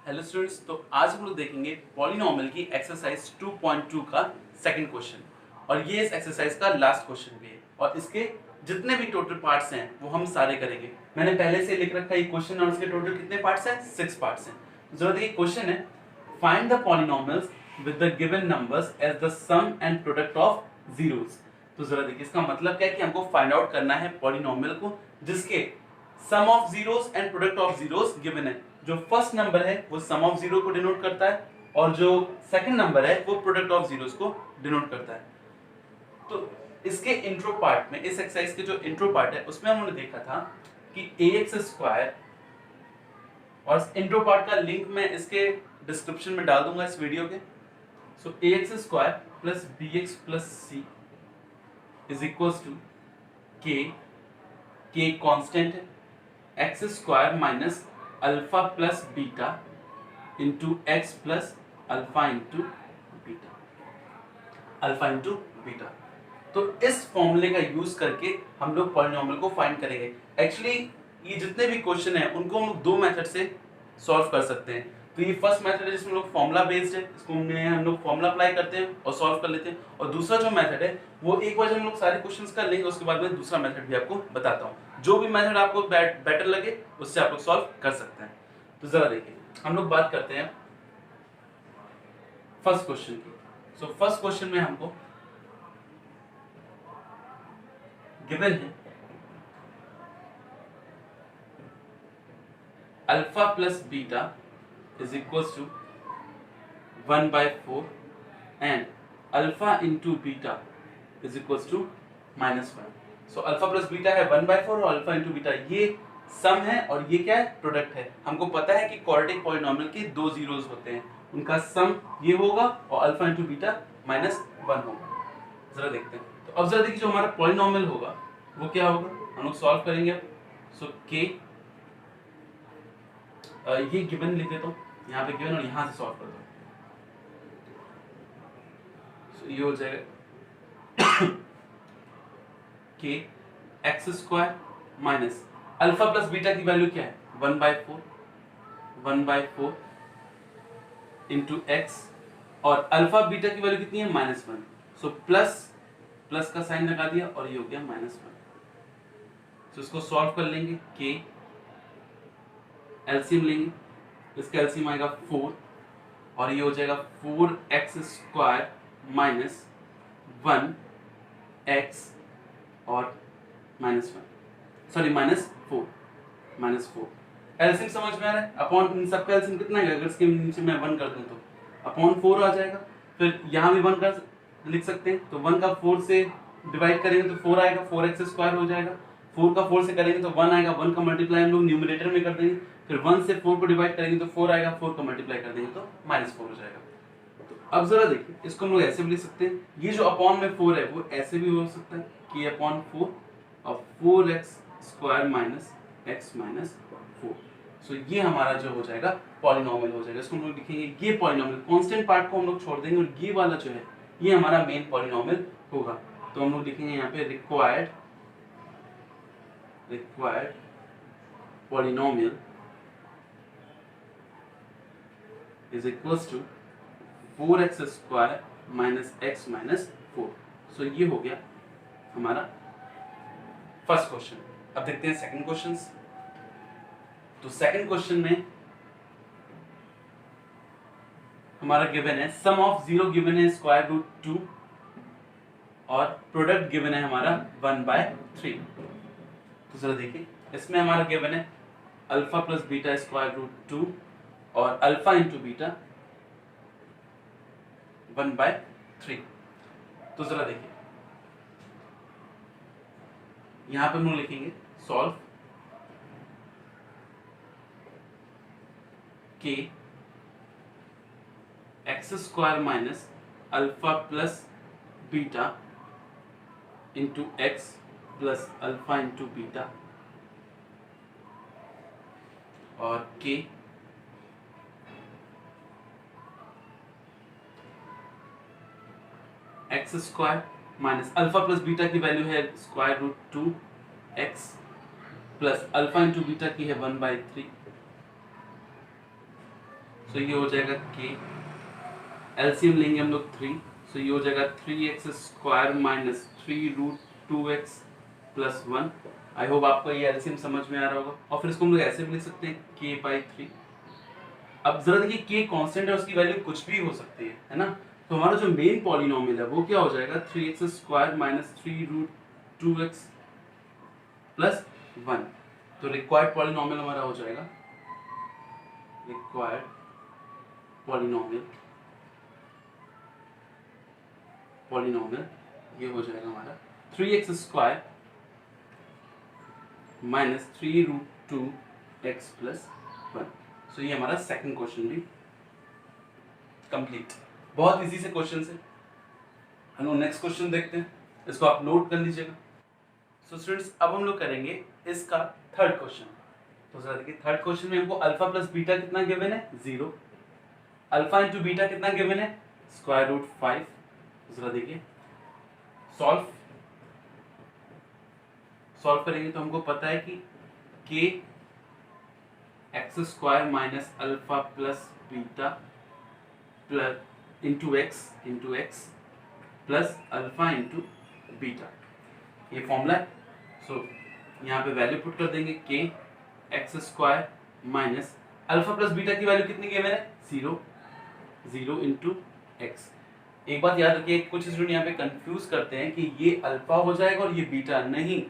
Hello students, तो आज हम लोग देखेंगे पॉलिनॉमियल की एक्सरसाइज 2.2 का सेकंड क्वेश्चन। और ये इस एक्सरसाइज का लास्ट क्वेश्चन भी है और इसके जितने भी टोटल पार्ट्स हैं वो हम सारे करेंगे। मैंने पहले से लिख रखा है ये क्वेश्चन और इसके टोटल कितने पार्ट्स हैं? 6 पार्ट्स हैं। जरा देखिए, क्वेश्चन है find the polynomials with the given numbers as the sum and product of zeros. तो जरा देखिए, इसका मतलब क्या है कि हमको फाइंड आउट करना है पॉलिनॉमियल को जिसके sum of zeros and product of zeros given है। जो फर्स्ट नंबर है वो सम ऑफ जीरो को डिनोट करता है और जो सेकंड नंबर है वो प्रोडक्ट ऑफ जीरोस को डिनोट करता है। तो इसके इंट्रो पार्ट में, इस एक्सरसाइज के जो इंट्रो पार्ट है उसमें हमने देखा था कि ax स्क्वायर, और इंट्रो पार्ट का लिंक मैं इसके डिस्क्रिप्शन में डाल दूंगा इस वीडियो के। So ax square plus bx plus c is equals to k constant है, x square minus alpha plus beta into x plus alpha into beta. तो इस फॉर्मूले का यूज करके हम लोग पॉलिनॉमियल को फाइंड करेंगे। एक्चुअली ये जितने भी क्वेश्चन हैं उनको हम लोग दो मेथड से सॉल्व कर सकते हैं। तो ये फर्स्ट मेथड है जिसमें हम लोग फॉर्मूला बेस्ड है, इसको हम लोग फॉर्मूला अप्लाई करते हैं और सॉल्व कर लेते हैं। और दूसरा जो मेथड है वो एक बार जब हम लोग सारे क्वेश्चंस कर लेंगे उसके बाद में दूसरा मेथड भी आपको बताता हूँ। जो भी मेथड आपको बेटर लगे उससे आप लोग सॉल्व कर सकते हैं। तो जरा देखिए, हम लोग बात करते हैं फर्स्ट क्वेश्चन की। सो फर्स्ट क्वेश्चन में हमको गिवन है alpha plus beta is equals to 1/4 and alpha into beta is equals to -1। So alpha plus beta है 1/4 और अल्फा इंटू बीटा ये सम है और ये क्या है? प्रोडक्ट है। हमको पता है कि क्वाड्रेटिक पॉलिनॉमियल के दो जीरोस होते हैं, उनका सम ये होगा और अल्फा इंटू बीटा -1 होगा। जरा देखते हैं। तो अब जरा देखिए, जो हमारा पॉलिनॉमियल होगा वो क्या होगा, हम लोग सॉल्व करेंगे अब। सो के ये गिवन लिख देता हूँ, यहाँ पे गिवन और यहाँ से सॉल्व कर दो। सो ये हो जाएगा के x square minus alpha plus beta की वैल्यू क्या है? 1/4 इंटू एक्स और अल्फा बीटा की वैल्यू कितनी है? -1। सो प्लस का साइन लगा दिया और ये हो गया -1। तो इसको सॉल्व कर लेंगे। के एलसीएम लेंगे, इसका एलसीएम आएगा 4 और ये हो जाएगा 4x स्क्वायर माइनस 1x और -1, सॉरी -4 एलसीएम समझ में आ रहा है? अपॉन इन सबका एलसीएम कितना है? अगर इसके नीचे मैं 1 कर दूं तो अपॉन 4 आ जाएगा। फिर यहाँ भी 1 कर लिख सकते हैं, तो 1 का 4 से डिवाइड करेंगे तो 4 आएगा, 4x स्क्वायर हो जाएगा। 4 का 4 से करेंगे तो 1 आएगा, 1 का मल्टीप्लाई हम लोग न्यूमरेटर में कर देंगे। फिर 1 से 4 को डिवाइड करेंगे तो 4 आएगा, 4 का मल्टीप्लाई कर देंगे तो -4 हो जाएगा। तो अब जरा देखिए, इसको हम लोग ऐसे भी लिख सकते हैं, ये जो अपॉन में 4 है वो ऐसे भी हो सकता है कि अपॉन 4 और 4x square minus x minus 4। सो ये हमारा जो हो जाएगा पॉलिनॉमियल हो जाएगा। इसको हम लोग लिखेंगे ये पॉलिनॉमियल, कांस्टेंट पार्ट को हम लोग छोड़ देंगे और ये वाला जो है ये हमारा मेन पॉलिनॉमियल होगा। तो हम लोग लिखेंगे यहाँ पे required polynomial is equals to 4x square minus x minus 4। सो ये हो गया हमारा फर्स्ट क्वेश्चन। अब देखते हैं सेकंड क्वेश्चन। तो सेकंड क्वेश्चन में हमारा गिवन है सम ऑफ जीरो गिवन है स्क्वायर रूट 2 और प्रोडक्ट गिवन है हमारा 1/3। तो जरा देखिए, इसमें हमारा गिवन है alpha plus beta square root 2 और अल्फा इंटू बीटा 1/3। तो जरा देखिए, यहां पर हम लोग लिखेंगे solve k x square minus alpha plus beta into x plus alpha into beta और k x square minus alpha plus beta की वैल्यू है square root 2x plus alpha into beta की है 1/3 सो ये हो जाएगा के, एलसीएम लेंगे हम लोग 3, सो ये हो जाएगा 3x² minus 3√2x plus 1। I hope आपको ये एलसीएम समझ में आ रहा होगा। और फिर इसको हम लोग ऐसे भी लिख सकते हैं k/3। अब जरा देखिए k कांस्टेंट है, उसकी वैल्यू कुछ भी हो सकती है ना। तो हमारा जो मेन पॉलिनोमियल है वो क्या हो जाएगा 3x² माइनस 3√2x प्लस 1। तो रिक्वायर्ड पॉलिनोमियल हमारा हो जाएगा, रिक्वायर्ड पॉलिनोमियल ये हो जाएगा हमारा 3x² minus 3√2x plus 1। So ये हमारा सेकंड क्वेश्चन भी कंप्लीट। बहुत इजी से क्वेश्चन है। हम लोग नेक्स्ट क्वेश्चन देखते हैं, इसको आप नोट कर लीजिएगा। सो स्टूडेंट्स अब हम लोग करेंगे इसका थर्ड क्वेश्चन। तो जरा देखिए थर्ड क्वेश्चन में हमको अल्फा प्लस बीटा कितना गिवन है 0, अल्फा इंटू बीटा कितना गिवन है √5। जरा देखिए सॉल्व करेंगे तो हमको पता है कि k x² minus alpha plus beta plus into x plus alpha into beta, ये फॉर्मूला है। सो यहाँ पे वैल्यू पुट कर देंगे k x² minus alpha plus beta की वैल्यू कितनी गिवन है 0 इंटू एक्स। एक बात याद रखिए, कुछ स्टूडेंट यहाँ पे कंफ्यूज करते हैं कि ये अल्फा हो जाएगा और ये बीटा, नहीं,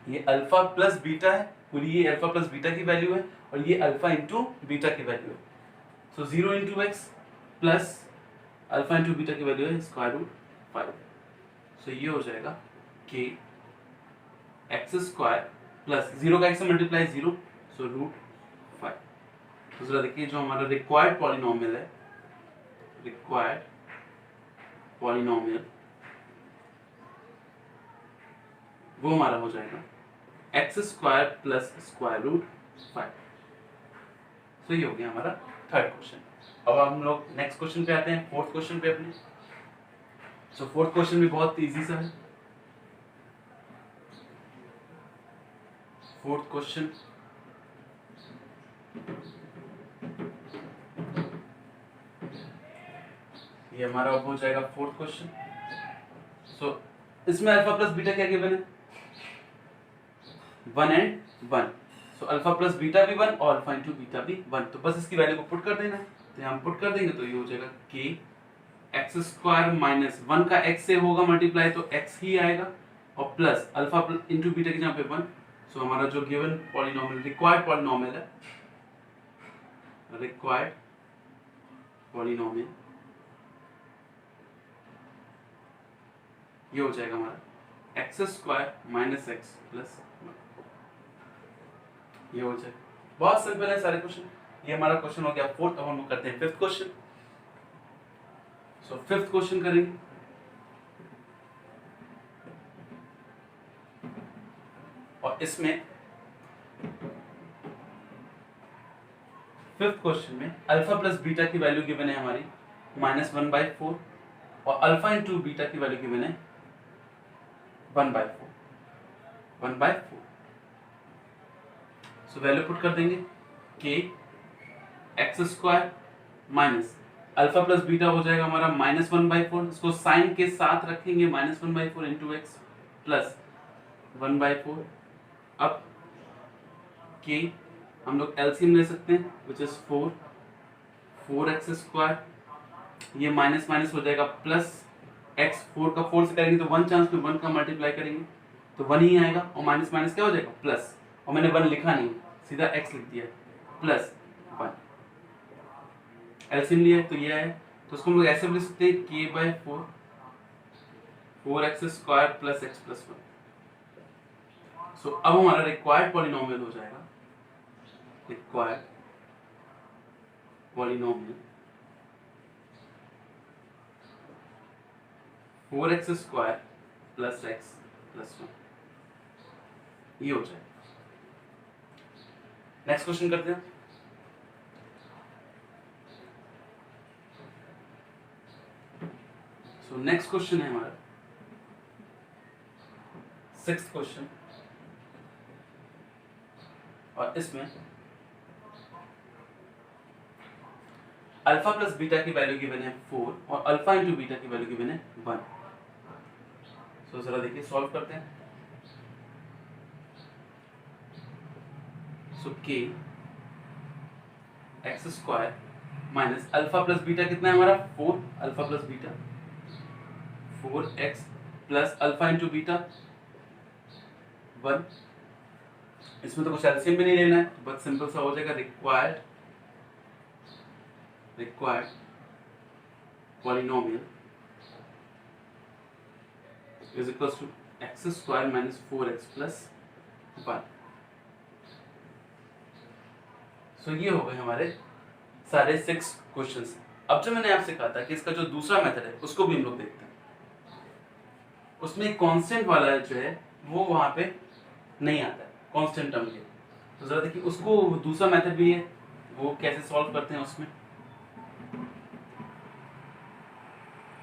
ये अल्फा प्लस बीटा है, पूरी ये अल्फा प्लस बीटा की वैल्यू है और ये अल्फा इंटू बीटा की वैल्यू है। सो 0 into x plus alpha into beta की वैल्यू है √5। सो ये हो जाएगा k x² प्लस 0 का x से मल्टीप्लाई 0, सो √5। तो जरा देखिए जो हमारा रिक्वायर्ड पॉलिनोमियल है, रिक्वायर्ड पॉलिनोमियल वो हमारा हो जाएगा x² प्लस √5। तो ये हो गया हमारा थर्ड क्वेश्चन। अब हम लोग नेक्स्ट क्वेश्चन पे आते हैं, फोर्थ क्वेश्चन पे अपने। सो फोर्थ क्वेश्चन भी बहुत इजी सा है। फोर्थ क्वेश्चन ये हमारा हो जाएगा फोर्थ क्वेश्चन। सो इसमें अल्फा प्लस बीटा क्या गिवन है 1 and 1। So alpha plus beta भी 1 और अल्फा इंटू बीटा भी 1। तो बस इसकी वैल्यू को पुट कर देना है। तो हम पुट कर देंगे तो ये हो जाएगा k x² माइनस 1 का x से होगा मल्टीप्लाई तो x ही आएगा और प्लस अल्फा इंटू बीटा की जहाँ पे 1। सो हमारा जो गिवन पॉलिनोमियल रिक्वायर्ड पॉलिनोमियल है, रिक्वायर्ड पॉलिनोमियल ये हो जाएगा हमारा x² माइनस x प्लस 1। ये हो जाएगा, बहुत सिंपल है सारे क्वेश्चन। ये हमारा क्वेश्चन हो गया फोर्थ। अब हम लोग करते हैं fifth question. So fifth question करेंगे। और इसमें फिफ्थ क्वेश्चन में अल्फा प्लस बीटा की वैल्यू गिवन है हमारी -1/4 और अल्फा इंटू बीटा की वैल्यू गिवन है 1/4। सो वैल्यू पुट कर देंगे k x² minus alpha plus beta हो जाएगा हमारा -1/4। इसको साइन के साथ रखेंगे -1/4 इंटू एक्स प्लस 1/4। अब k हम लोग एलसीएम ले सकते हैं विच इज 4x²। ये माइनस माइनस हो जाएगा प्लस x, 4 का 4 से करेंगे तो 1 चांस में 1 का मल्टीप्लाई करेंगे तो 1 ही आएगा और माइनस माइनस क्या हो जाएगा प्लस। और मैंने 1 लिखा नहीं, सीधा x लिख दिया प्लस 1। एलसीएम लिया तो ये है, तो उसको हम लोग ऐसे लिख सकते हैं k/4 4x² plus x plus 1। सो अब हमारा रिक्वायर्ड पॉलिनोमियल हो जाएगा, required polynomial 4x² plus x plus 1। ये हो जाएगा। नेक्स्ट क्वेश्चन करते हैं। सो नेक्स्ट क्वेश्चन है हमारा सिक्स्थ क्वेश्चन और इसमें अल्फा प्लस बीटा की वैल्यू गिवन है 4 और अल्फा इंटू बीटा की वैल्यू गिवन है 1। सो जरा देखिए सॉल्व करते हैं। सो के x square minus alpha plus beta कितना है हमारा 4, alpha plus beta 4x plus alpha into beta 1। इसमें तो कुछ एलसीएम भी नहीं लेना है, तो बहुत सिंपल सा हो जाएगा। Required polynomial is equal to x square minus 4x plus 1। So ये हो गए हमारे सारे 6 क्वेश्चंस। अब जो मैंने आपसे कहा था कि इसका जो दूसरा मेथड है उसको भी हम लोग देखते हैं। उसमें कांस्टेंट वाला जो है वो वहां पे नहीं आता है, कांस्टेंट टर्म के। तो जरा देखिए उसको दूसरा मेथड भी है, वो कैसे सॉल्व करते हैं।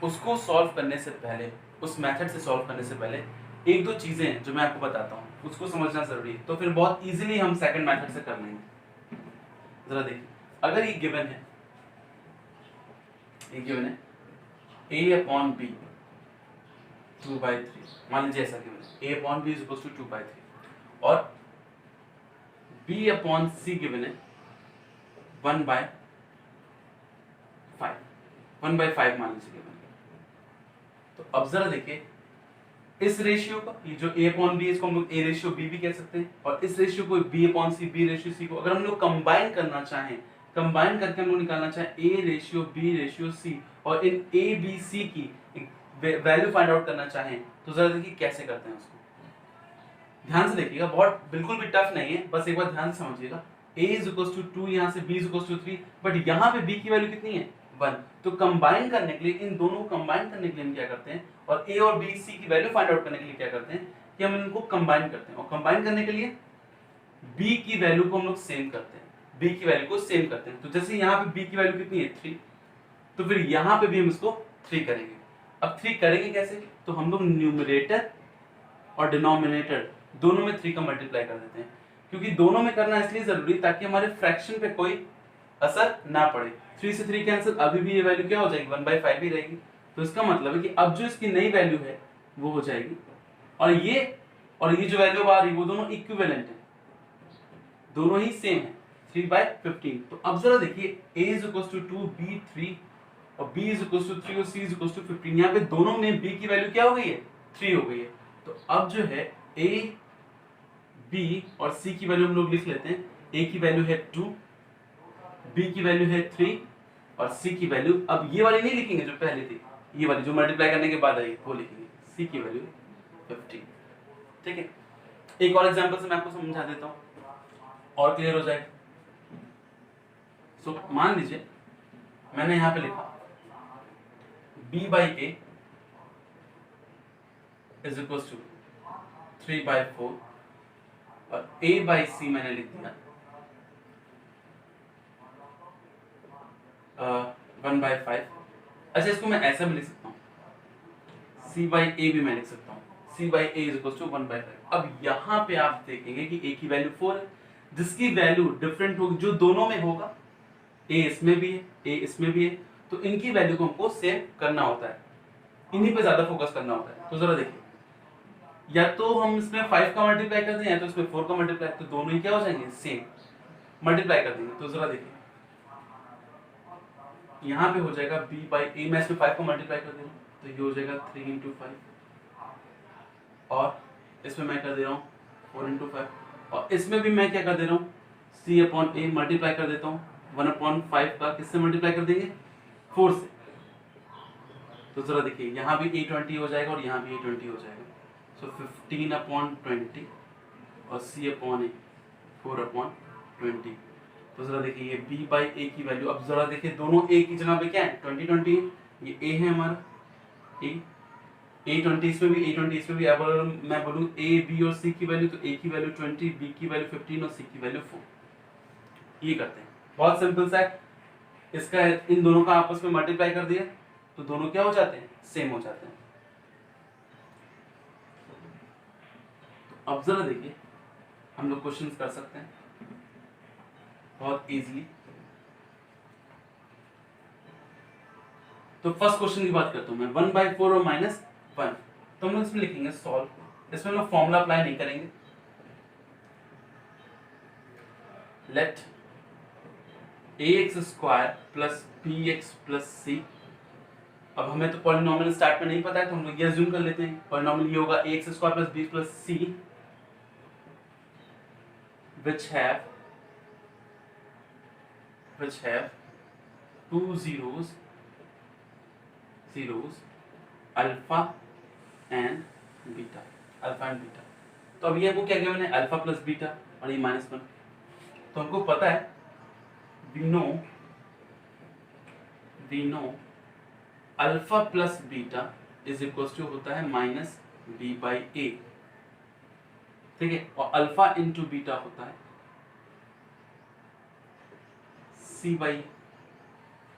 उसको सॉल्व करने से पहले, उस मेथड से सॉल्व करने से पहले एक दो चीजें हैं जो मैं आपको बताता हूँ, उसको समझना जरूरी है। तो फिर बहुत इजीली हम सेकंड मेथड से कर लेंगे। जरा देखिए, अगर ये गिवन है a अपॉन b 2/3, मान लीजिए ऐसा गिवन है a upon b is equal to 2/3 और b अपॉन c गिवन है 1/5 मान लीजिए गिवन है। तो अब जरा देखिए इस रेशियो को, ये जो a अपॉन b इसको हम लोग a रेशियो b भी कह सकते हैं, और इस रेशियो को b upon c b ratio c को अगर हम लोग कंबाइन करना चाहें, कंबाइन करके हम लोग निकालना चाहें a ratio b ratio c और इन a b c की वैल्यू फाइंड आउट करना चाहें, तो जरा देखिए कैसे करते हैं उसको। ध्यान से देखिएगा, बहुत बिल्कुल भी टफ नहीं है, बस एक बार ध्यान से समझिएगा। a इज इक्वल टू 2, यहाँ से b is equal to 3, but यहाँ पे b की वैल्यू कितनी है 1। तो कंबाइन करने के लिए, इन दोनों को कंबाइन करने के लिए हम क्या करते हैं, और a और b c की वैल्यू फाइंड आउट करने के लिए क्या करते हैं कि हम इनको कंबाइन करते हैं। और कंबाइन करने के लिए b की वैल्यू को हम लोग सेम करते हैं, b की वैल्यू को सेम करते हैं। तो जैसे यहाँ पे b की वैल्यू कितनी है 3, तो फिर यहाँ पे भी हम इसको 3 करेंगे। अब 3 करेंगे कैसे, तो हम लोग न्यूमरेटर और डिनोमिनेटर दोनों में 3 का मल्टीप्लाई कर देते हैं, क्योंकि दोनों में करना इसलिए जरूरी ताकि हमारे फ्रैक्शन पे कोई असर ना पड़े। 3 से 3 कैंसिल, अभी भी ये वैल्यू क्या हो जाएगी 1/5 ही रहेगी। तो इसका मतलब है कि अब जो इसकी नई वैल्यू है वो हो जाएगी, और ये जो वैल्यू आ रही है वो दोनों इक्विवेलेंट है, दोनों ही सेम है 3/15। तो अब जरा देखिए a is equal to 2 b 3 और b इज इक्वल टू 3 और c इज इक्वल टू 15। यहाँ पे दोनों में b की वैल्यू क्या हो गई है 3 हो गई है। तो अब जो है a b और c की वैल्यू हम लोग लिख लेते हैं। a की वैल्यू है 2, b की वैल्यू है 3 और c की वैल्यू, अब ये वाली नहीं लिखेंगे जो पहले थी, ये वाली जो मल्टीप्लाई करने के बाद आई वो लिखेंगे। c की वैल्यू 15। ठीक है, एक और एग्जांपल से मैं आपको समझा देता हूं और क्लियर हो जाएगा। सो मान लीजिए मैंने यहां पे लिखा b/a इज इक्वल टू 3/4 और a/c मैंने लिख दिया 1/5। अच्छा, इसको मैं ऐसा भी लिख सकता हूँ, c/a भी मैं लिख सकता हूँ, c/a इज इक्वल टू 1/5। अब यहाँ पे आप देखेंगे कि a की वैल्यू 4 है, जिसकी वैल्यू डिफरेंट होगी, जो दोनों में होगा, a इसमें भी है, a इसमें भी है, तो इनकी वैल्यू को हमको सेम करना होता है, इन्हीं पे ज्यादा फोकस करना होता है। तो जरा देखिए, या तो हम इसमें 5 का मल्टीप्लाई कर दें या तो इसमें 4 का मल्टीप्लाई, तो दोनों ही क्या हो जाएंगे सेम, मल्टीप्लाई कर देंगे। तो जरा देखिए यहाँ पे हो जाएगा b/a, मैं इसमें 5 को मल्टीप्लाई कर दे रहा हूँ तो ये हो जाएगा 3 × 5 और इसमें मैं कर दे रहा हूँ 4 × 5 और इसमें भी मैं क्या कर दे रहा हूँ c/a मल्टीप्लाई कर देता हूँ 1/5 का किससे मल्टीप्लाई कर देंगे 4 से। तो जरा देखिए यहाँ भी a20 हो जाएगा और यहाँ भी a20 हो जाएगा। सो 15/20 और c/a 4/20। तो जरा देखिए ये b/a की वैल्यू, अब जरा देखिए दोनों a की जगह पे क्या है 20 है, ये a है हमारा a20 इसमें भी a20 इसमें भी। अब अगर मैं बोलूँ a b और c की वैल्यू, तो a की वैल्यू 20, b की वैल्यू 15 और c की वैल्यू 4। ये करते हैं, बहुत सिंपल सा है। इसका इन दोनों का आपस में मल्टीप्लाई कर दिया तो दोनों क्या हो जाते हैं सेम हो जाते हैं। तो अब जरा देखिए हम लोग क्वेश्चंस कर सकते हैं बहुत इजीली। तो फर्स्ट क्वेश्चन की बात करता हूं मैं, 1/4 और -1, तो हम लोग इसमें लिखेंगे सॉल्व, इसमें हम लोग फॉर्मूला अप्लाई नहीं करेंगे। Let ax² plus bx plus c, अब हमें तो पॉलिनोमियल स्टार्ट में नहीं पता है तो हम लोग ये अज्यूम कर लेते हैं, पॉलिनोमियल ये होगा ax² plus b plus c which have two zeros alpha and beta, alpha and beta. तो अब ये हमको क्या गिवन है, अल्फा प्लस बीटा और ये -1, तो हमको पता है we know alpha plus beta is equal to होता है -b/a, ठीक है, और अल्फा इंटू बीटा होता है c/a।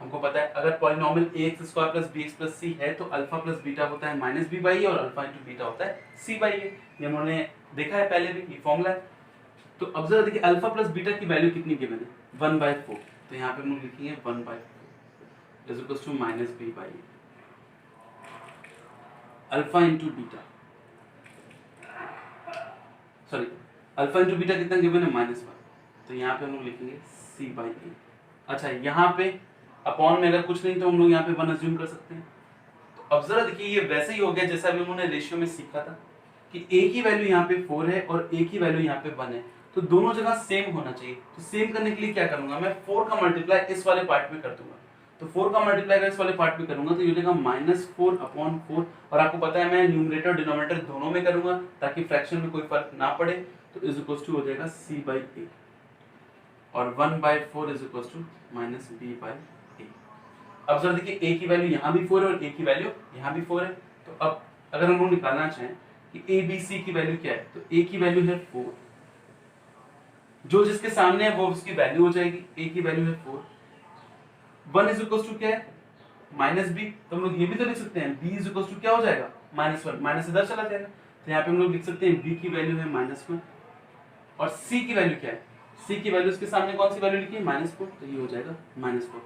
हमको पता है अगर polynomial ax² plus bx plus c है तो अल्फा प्लस बीटा होता है -b/a और अल्फा इंटू बीटा होता है c/a। ये हमने देखा है पहले भी, ये फॉर्मूला है। तो अब जरा देखिए अल्फा प्लस बीटा की वैल्यू कितनी गिवन है, 1/4, तो यहाँ पे हम लोग लिखेंगे 1/4 is equal to -b/a, alpha into beta, sorry alpha into beta कितना गिवन है, -1, तो यहाँ पे हम लोग लिखेंगे c/a। अच्छा यहाँ पे अपॉन में अगर कुछ नहीं तो हम लोग यहाँ पे 1 अज्यूम कर सकते हैं। तो अब जरा देखिए ये वैसे ही हो गया जैसा भी उन्होंने रेशियो में सीखा था कि a की वैल्यू यहाँ पे 4 है और a की वैल्यू यहाँ पे 1 है, तो दोनों जगह सेम होना चाहिए। तो सेम करने के लिए क्या करूंगा मैं, 4 का मल्टीप्लाई इस वाले पार्ट में कर दूंगा, तो 4 का मल्टीप्लाई अगर इस वाले पार्ट में करूंगा तो ये हो जाएगा -4/4, और आपको पता है मैं न्यूमरेटर डिनोमिनेटर दोनों में करूंगा ताकि फ्रैक्शन में कोई फर्क ना पड़े, तो इज इक्वल टू हो जाएगा c/a और 1/4 इज इक्वल टू -b/a। अब जरा देखिए a की वैल्यू यहाँ भी 4 है और a की वैल्यू यहाँ भी 4 है, तो अब अगर हम लोग निकालना चाहें कि a b c की वैल्यू क्या है, तो a की वैल्यू है 4, जो जिसके सामने है वो उसकी वैल्यू हो जाएगी, a की वैल्यू है 4, 1 इज इक्वल टू क्या है, -b, तो हम लोग ये भी तो लिख सकते हैं b इज इक्वल टू क्या हो जाएगा, -1, माइनस इधर चला जाएगा, तो यहाँ पे हम लोग लिख सकते हैं b की वैल्यू है -1 और c की वैल्यू क्या है, c की वैल्यू इसके सामने कौन सी वैल्यू लिखी है, -4, तो ये हो जाएगा -4।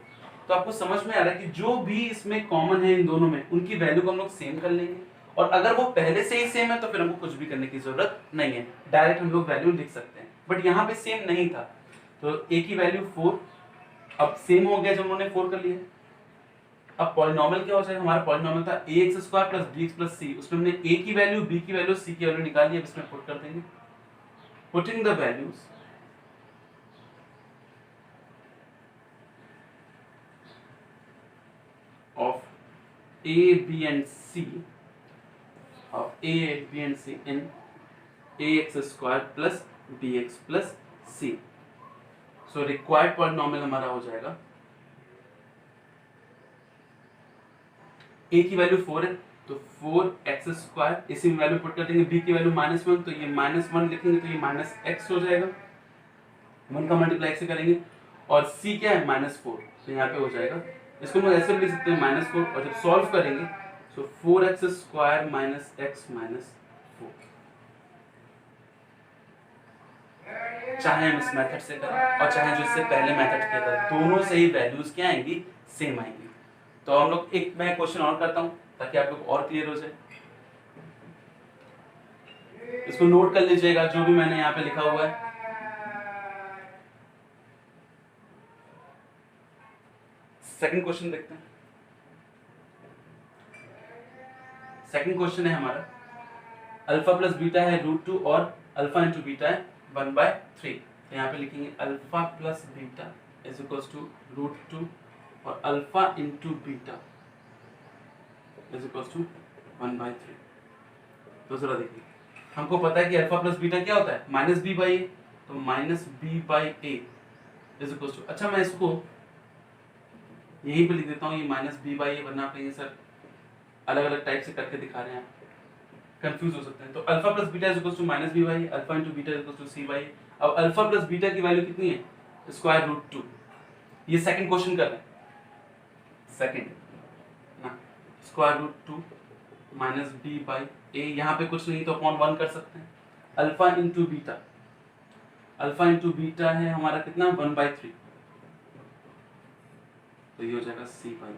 तो आपको समझ में आ रहा है कि जो भी इसमें कॉमन है इन दोनों में उनकी वैल्यू को हम लोग सेम कर लेंगे, और अगर वो पहले से ही सेम है तो फिर हमको कुछ भी करने की जरूरत नहीं है, डायरेक्ट हम लोग वैल्यू लिख सकते हैं। बट यहाँ पे सेम नहीं था, तो a की वैल्यू 4 अब सेम हो गया जब उन्होंने 4 कर लिया। अब पॉलिनोमियल क्या हो जाएगा, हमारा पॉलिनोमियल था ax² plus bx plus c, उसमें हमने a की वैल्यू, b की वैल्यू, c की वैल्यू निकाली, अब इसमें पुट कर देंगे, putting the values of a b and c in ax² plus bx plus c, so required polynomial हमारा हो जाएगा a की वैल्यू 4 है तो 4x², इसी में वैल्यू पुट कर देंगे, b की वैल्यू -1 तो ये -1 लिखेंगे तो ये -x हो जाएगा, 1 का मल्टीप्लाई से करेंगे, और c क्या है -4, तो यहाँ पे हो जाएगा, इसको हम ऐसे भी लिख सकते हैं -4, और जब सॉल्व करेंगे तो 4x² - x - 4, चाहे हम इस मेथड से करें और चाहे जो इससे पहले मेथड किया था, दोनों से ही वैल्यूज क्या आएंगी, सेम आएंगी। तो हम लोग एक मैं क्वेश्चन और करता हूं ताकि आप लोग और क्लियर हो जाए, इसको नोट कर लीजिएगा जो भी मैंने यहाँ पे लिखा हुआ है। सेकंड क्वेश्चन देखते हैं। सेकंड क्वेश्चन है हमारा, अल्फा प्लस बीटा है √2 और अल्फा इंटू बीटा है 1/3, तो यहाँ पे लिखेंगे alpha plus beta is equal to √2 और alpha into beta is equal to 1/3। तो जरा देखिए हमको पता है कि अल्फा प्लस बीटा क्या होता है, -b/a, तो -b/a इज इक्वल टू, अच्छा मैं इसको यहीं पे लिख देता हूँ, ये -b/a, वरना आप कहेंगे सर अलग अलग टाइप से करके दिखा रहे हैं, कंफ्यूज हो सकते हैं। तो alpha plus beta is equal to -b/a, alpha into beta is equal to c/a। अब अल्फा प्लस बीटा की वैल्यू कितनी है, √2, ये सेकंड क्वेश्चन कर रहे हैं, सेकंड ना, √2 -b/a, यहाँ पे कुछ नहीं तो अपॉन 1 कर सकते हैं, alpha into beta, alpha into beta है हमारा कितना 1/3, तो ये हो जाएगा c/a।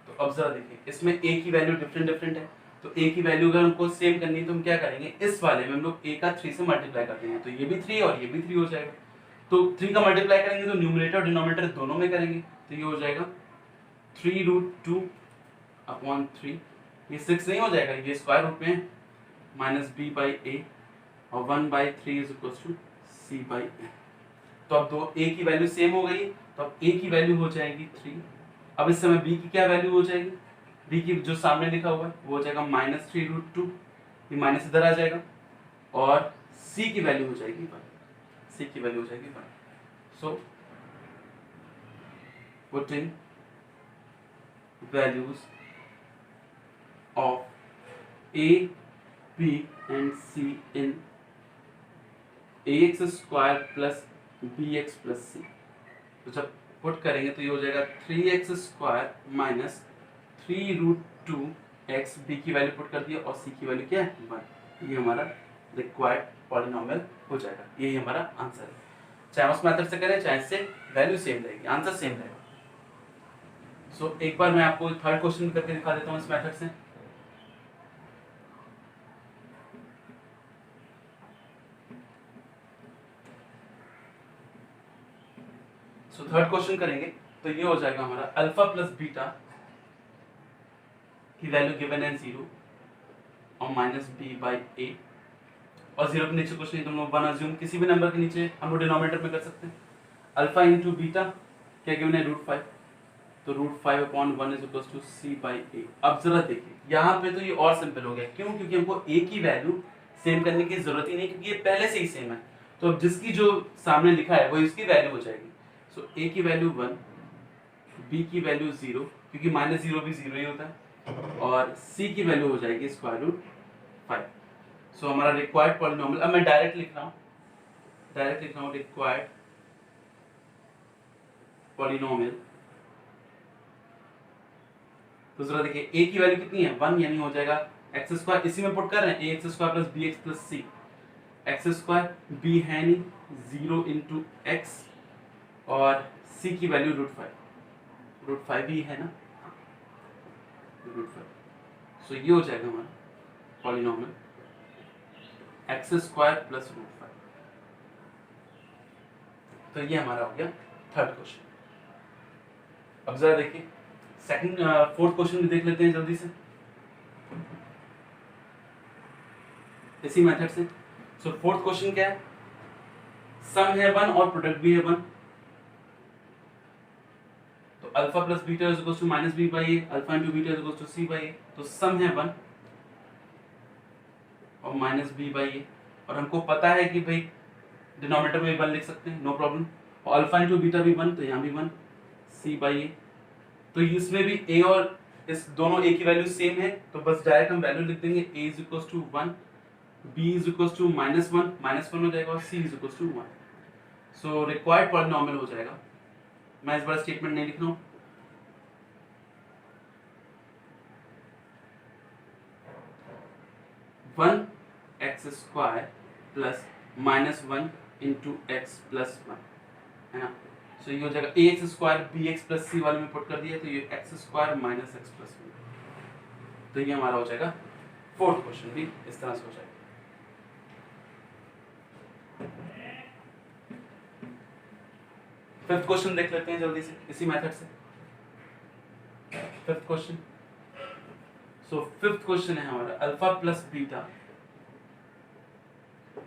तो अब जरा देखिए, इसमें a की वैल्यू डिफरेंट है, तो a की वैल्यू अगर हमको सेम करनी है तो हम क्या करेंगे, इस वाले में हम लोग a का 3 से मल्टीप्लाई कर देंगे, तो ये भी 3 और ये भी 3 हो जाएगा। तो 3 का मल्टीप्लाई करेंगे तो न्यूमरेटर और डिनोमिनेटर दोनों में करेंगे, तो ये हो जाएगा 3√2/3। ये 6 नहीं हो जाएगा, ये स्क्वायर रूट में है, -b/a और 1/3 इज इक्वल टू c/a। तो अब दो a की वैल्यू सेम हो गई, तो अब a की वैल्यू हो जाएगी 3। अब इस समय b की क्या वैल्यू हो जाएगी, b की जो सामने लिखा हुआ है वो हो जाएगा -3√2, ये माइनस इधर आ जाएगा, और c की वैल्यू हो जाएगी 1, c की वैल्यू हो जाएगी 1। So putting values of a, b and c in ax square plus bx plus c। तो जब पुट करेंगे तो ये हो जाएगा 3x square minus 3√2x, b की वैल्यू पुट कर दिया और c की वैल्यू क्या है 1। ये हमारा रिक्वायर्ड पॉलिनोमियल हो जाएगा, यही हमारा आंसर है। चाहे उस मेथड से करें चाहे इससे, वैल्यू सेम रहेगी, आंसर सेम रहेगा। सो एक बार मैं आपको थर्ड क्वेश्चन करके दिखा देता हूँ इस मेथड से। सो थर्ड क्वेश्चन करेंगे तो ये हो जाएगा हमारा अल्फा प्लस बीटा की वैल्यू गिवन है 0 और -b/a, और 0 के नीचे कुछ नहीं, तो हम लोग 1 अज्यूम किसी भी नंबर के नीचे हम लोग डिनोमिनेटर में कर सकते हैं। अल्फा इंटू बीटा क्या गिवन है √5, तो √5/1 इज इक्वल टू c/a। अब जरा देखिए यहाँ पे तो ये और सिंपल हो गया, क्यों, क्योंकि हमको a की वैल्यू सेम करने की जरूरत ही नहीं, क्योंकि ये पहले से ही सेम है। तो अब जिसकी जो सामने लिखा है वो इसकी वैल्यू हो जाएगी। सो a की वैल्यू 1, b की वैल्यू 0, क्योंकि -0 भी 0 ही होता है, और c की वैल्यू हो जाएगी √5। सो हमारा रिक्वायर्ड पॉलिनोमियल, अब मैं डायरेक्ट लिख रहा हूँ रिक्वायर्ड पॉलिनोमियल। तो जरा देखिए a की वैल्यू कितनी है 1, यानी हो जाएगा x², इसी में पुट कर रहे हैं ax² + bx + c। x², b है नहीं, 0 × x, और c की वैल्यू √5 भी है ना, √5। सो ये हो जाएगा हमारा पॉलिनोमियल x² + √5। तो ये हमारा हो गया थर्ड क्वेश्चन। अब जरा देखिए फोर्थ क्वेश्चन भी देख लेते हैं जल्दी से इसी मेथड से। सो फोर्थ क्वेश्चन क्या है, सम है 1 और प्रोडक्ट भी है 1। तो alpha plus beta is equal to -b/a, alpha into beta is equal to c/a। तो सम है 1 और -b/a, और हमको पता है कि भाई डिनोमिनेटर में भी 1 लिख सकते हैं, नो प्रॉब्लम, और अल्फा इंटू बीटा भी 1, तो यहाँ भी 1, c/a। तो इसमें भी a और इस दोनों a की वैल्यू सेम है, तो बस डायरेक्ट हम वैल्यू लिख देंगे, a is equal to 1, b is equal to -1 हो जाएगा, और c is equal to 1। So required polynomial हो जाएगा, मैं इस बार स्टेटमेंट नहीं लिख रहा हूँ, x² प्लस -1 × x + 1, है ना। सो ये हो जाएगा ax² bx + c वाले में पुट कर दिया, तो ये x² - x + 1। तो ये हमारा हो जाएगा फोर्थ क्वेश्चन भी इस तरह से हो जाएगा। फिफ्थ क्वेश्चन देख लेते हैं जल्दी से इसी मेथड से। Fifth question, so fifth question है हमारा अल्फा प्लस बीटा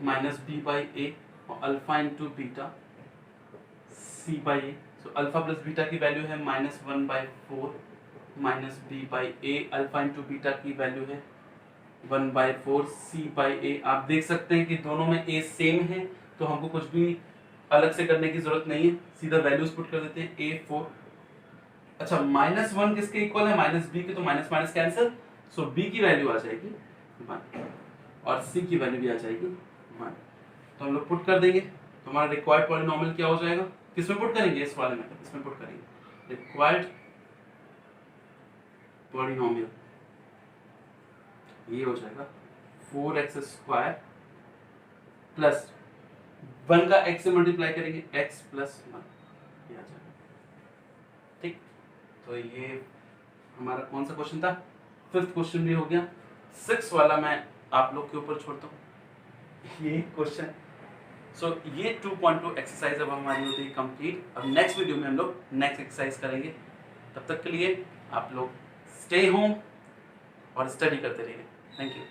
-b/a और अल्फा इंटू बीटा c/a। सो अल्फा प्लस बीटा की वैल्यू है -1/4 -b/a, अल्फा इंटू बीटा की वैल्यू है 1/4 c/a। आप देख सकते हैं कि दोनों में a सेम है, तो हमको कुछ भी अलग से करने की जरूरत नहीं है, सीधा वैल्यूज पुट कर देते हैं a4। अच्छा -1 किसके इक्वल है, -b के, तो माइनस माइनस कैंसिल, सो b की वैल्यू आ जाएगी 1 और c की वैल्यू भी आ जाएगी 1। तो हम लोग पुट कर देंगे, तो हमारा रिक्वायर्ड पॉलिनोमियल क्या हो जाएगा, किसमें पुट करेंगे, इस वाले में, इसमें पुट करेंगे रिक्वायर्ड पॉलिनोमियल, ये हो जाएगा 4x² प्लस 1 का x से मल्टीप्लाई करेंगे x + 1, ये आ जाएगा, ठीक। तो ये हमारा कौन सा क्वेश्चन था, 5th क्वेश्चन भी हो गया। 6 वाला मैं आप लोग के ऊपर छोड़ता हूँ ये क्वेश्चन। सो ये 2.2 एक्सरसाइज अब हमारी होती है कंप्लीट। अब नेक्स्ट वीडियो में हम लोग नेक्स्ट एक्सरसाइज करेंगे। तब तक के लिए आप लोग स्टे होम और स्टडी करते रहिए। Thank you.